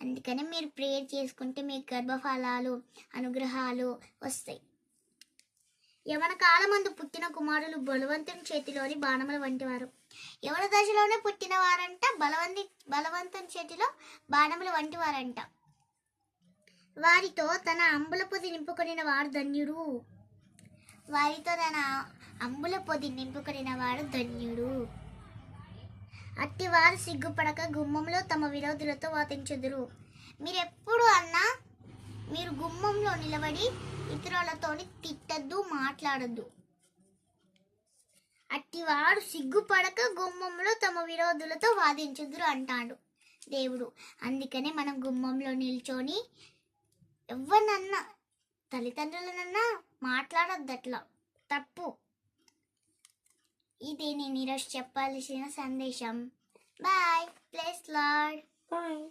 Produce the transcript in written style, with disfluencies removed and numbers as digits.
అందుకని మీరు ప్రేయర్ చేసుకుంటే మీకు గర్భఫలాలు అనుగ్రహాలు వస్తాయి. యవన కాలమందు పుట్టిన కుమారులు బలవంతుని చేతిలోని బాణముల వంటివారు. యవన దశలోనే పుట్టిన వారంట బలవంతుని చేతిలో బాణముల వంటివారంట. వారితో తన అంబుల పొది నింపుకొనిన వాడు ధన్యుడు. వారితో తన అంబుల పొది నింపుకొనిన వాడు ధన్యుడు. అట్టివారు సిగ్గుపడక గుమ్మంలో తమ విరోధులతో వాదించుదురు. మీరెప్పుడు అన్నా మీరు గుమ్మంలో నిలబడి ఇతరులతో తిట్టద్దు, మాట్లాడద్దు. అట్టివాడు సిగ్గుపడక గుమ్మంలో తమ విరోధులతో వాదించుదురు అంటాడు దేవుడు. అందుకనే మనం గుమ్మంలో నిల్చొని ఎవరినన్నా తల్లిదండ్రులనన్నా మాట్లాడొద్దు, అట్లా తప్పు. ఇదే నేను ఈరోజు చెప్పాల్సిన సందేశం. బాయ్. Praise Lord. బాయ్.